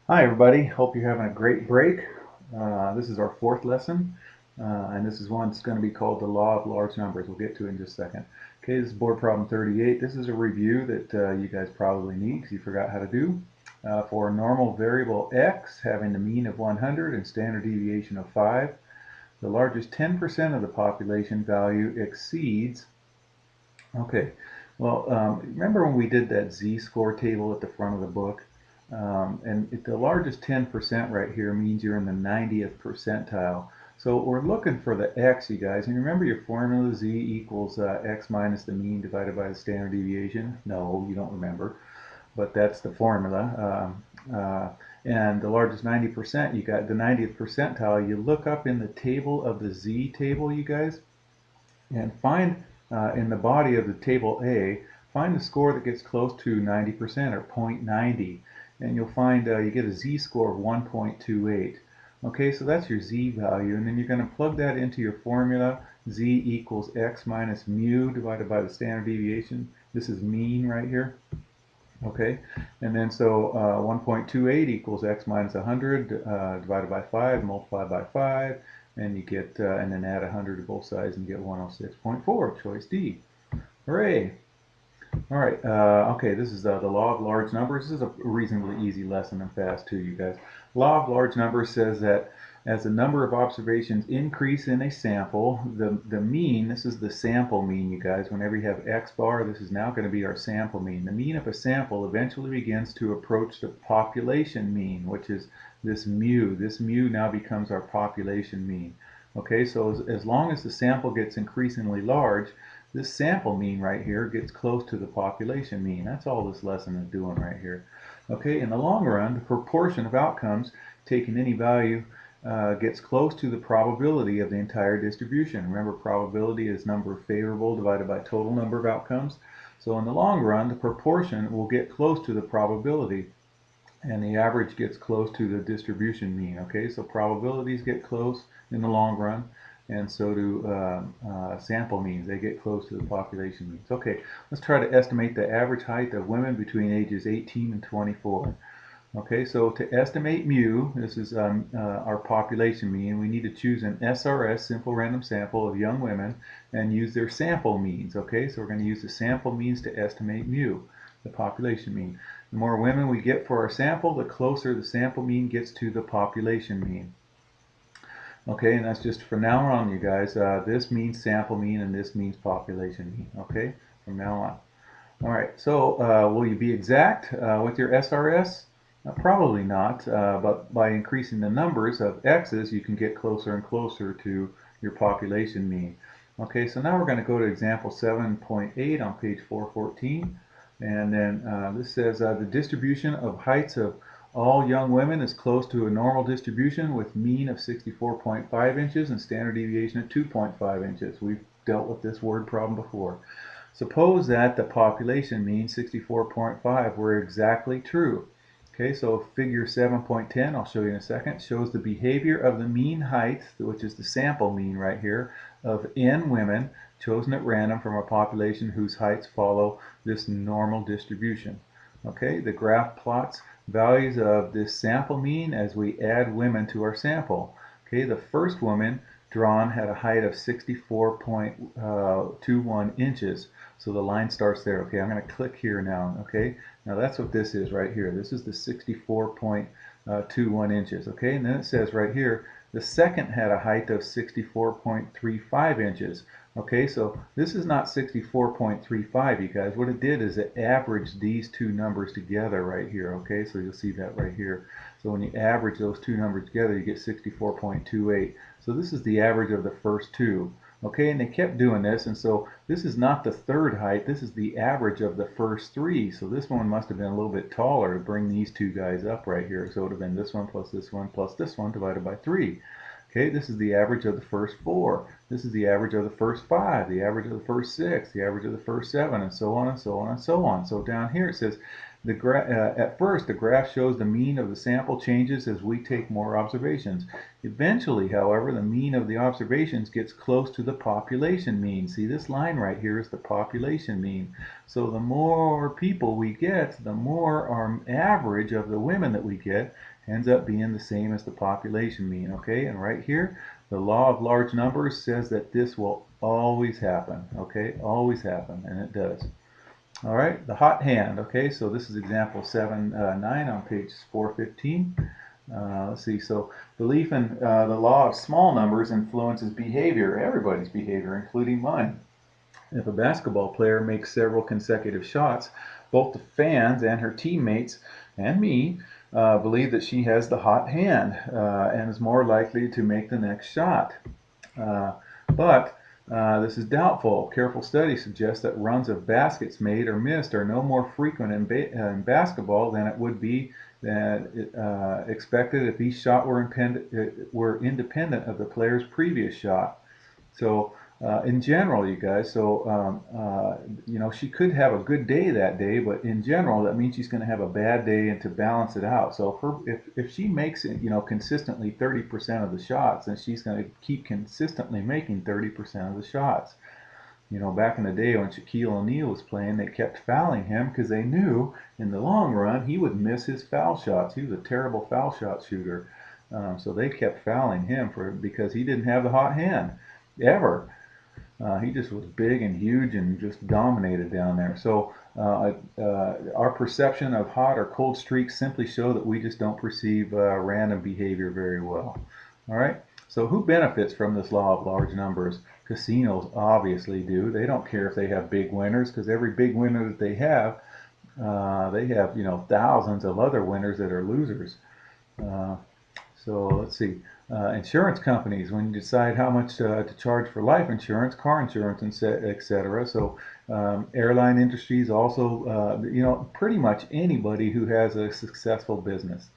Hi everybody, hope you're having a great break. This is our fourth lesson, and this is one that's going to be called the law of large numbers. We'll get to it in just a second. Okay, this is board problem 38. This is a review that you guys probably need because you forgot how to do. For a normal variable x having the mean of 100 and standard deviation of 5, the largest 10% of the population value exceeds. Okay, well, remember when we did that z-score table at the front of the book? And the largest 10% right here means you're in the 90th percentile. So we're looking for the x, you guys. And remember your formula, z equals x minus the mean divided by the standard deviation? No, you don't remember, but that's the formula. And the largest 90%, you got the 90th percentile. You look up in the table of the z table, you guys, and find in the body of the table A, find the score that gets close to 90% or 0.90, and you'll find you get a z-score of 1.28. Okay, so that's your z value, and then you're going to plug that into your formula. Z equals x minus mu divided by the standard deviation. This is mean right here. Okay, and then so 1.28 equals x minus 100 divided by 5 multiplied by 5, and you get, and then add 100 to both sides and get 106.4, choice D. Hooray! All right, okay, this is the law of large numbers. This is a reasonably easy lesson and fast too, you guys. Law of large numbers says that as the number of observations increase in a sample, the mean, this is the sample mean, you guys. Whenever you have x bar, this is now going to be our sample mean. The mean of a sample eventually begins to approach the population mean, which is this mu. This mu now becomes our population mean. Okay, so as long as the sample gets increasingly large, this sample mean right here gets close to the population mean. That's all this lesson is doing right here. Okay, in the long run, the proportion of outcomes taking any value gets close to the probability of the entire distribution. Remember, probability is number of favorable divided by total number of outcomes. So in the long run, the proportion will get close to the probability, and the average gets close to the distribution mean. Okay, so probabilities get close in the long run, and so do sample means. They get close to the population means. Okay, let's try to estimate the average height of women between ages 18 and 24. Okay, so to estimate mu, this is our population mean, we need to choose an SRS, simple random sample, of young women and use their sample means. Okay, so we're going to use the sample means to estimate mu, the population mean. The more women we get for our sample, the closer the sample mean gets to the population mean. Okay, and that's just from now on, you guys. This means sample mean and this means population mean. Okay, from now on. All right, so will you be exact with your SRS? Probably not, but by increasing the numbers of x's, you can get closer and closer to your population mean. Okay, so now we're going to go to example 7.8 on page 414. And then this says the distribution of heights of all young women is close to a normal distribution with mean of 64.5 inches and standard deviation of 2.5 inches. We've dealt with this word problem before. Suppose that the population mean 64.5 were exactly true. Okay, so figure 7.10, I'll show you in a second, shows the behavior of the mean height, which is the sample mean right here, of n women chosen at random from a population whose heights follow this normal distribution. Okay, the graph plots values of this sample mean as we add women to our sample. Okay, the first woman drawn had a height of 64.21 inches. So the line starts there. Okay, I'm going to click here now. Okay, now that's what this is right here. This is the 64.21 inches. Okay, and then it says right here, the second had a height of 64.35 inches. Okay, so this is not 64.35, you guys. What it did is it averaged these two numbers together right here. Okay, so you'll see that right here. So when you average those two numbers together, you get 64.28. So this is the average of the first two. Okay, and they kept doing this, and so this is not the third height, this is the average of the first three. So this one must have been a little bit taller to bring these two guys up right here. So it would have been this one plus this one plus this one divided by 3. Okay, this is the average of the first 4. This is the average of the first 5, the average of the first 6, the average of the first 7, and so on and so on and so on. So down here it says At first, the graph shows the mean of the sample changes as we take more observations. Eventually, however, the mean of the observations gets close to the population mean. See, this line right here is the population mean. So the more people we get, the more our average of the women that we get ends up being the same as the population mean, okay? And right here, the law of large numbers says that this will always happen, okay? Always happen, and it does. All right, the hot hand, okay? So this is example 7.9 on page 415. Let's see, so belief in the law of small numbers influences behavior, everybody's behavior, including mine. If a basketball player makes several consecutive shots, both the fans and her teammates and me believe that she has the hot hand and is more likely to make the next shot. Uh, but this is doubtful. Careful studies suggest that runs of baskets made or missed are no more frequent in basketball than it would be expected if each shot were independent of the player's previous shot. So in general, you guys, so you know, she could have a good day that day, but in general, that means she's going to have a bad day, and to balance it out. So if she makes it, you know, consistently 30% of the shots, then she's going to keep consistently making 30% of the shots. You know, back in the day when Shaquille O'Neal was playing, they kept fouling him because they knew in the long run he would miss his foul shots. He was a terrible foul shot shooter. So they kept fouling him because he didn't have the hot hand ever. He just was big and huge and just dominated down there. So our perception of hot or cold streaks simply show that we just don't perceive random behavior very well. All right. So who benefits from this law of large numbers? Casinos obviously do. They don't care if they have big winners, because every big winner that they have, you know, thousands of other winners that are losers. Uh, so let's see. Insurance companies, when you decide how much to charge for life insurance, car insurance, and etc. So airline industries also, you know, pretty much anybody who has a successful business.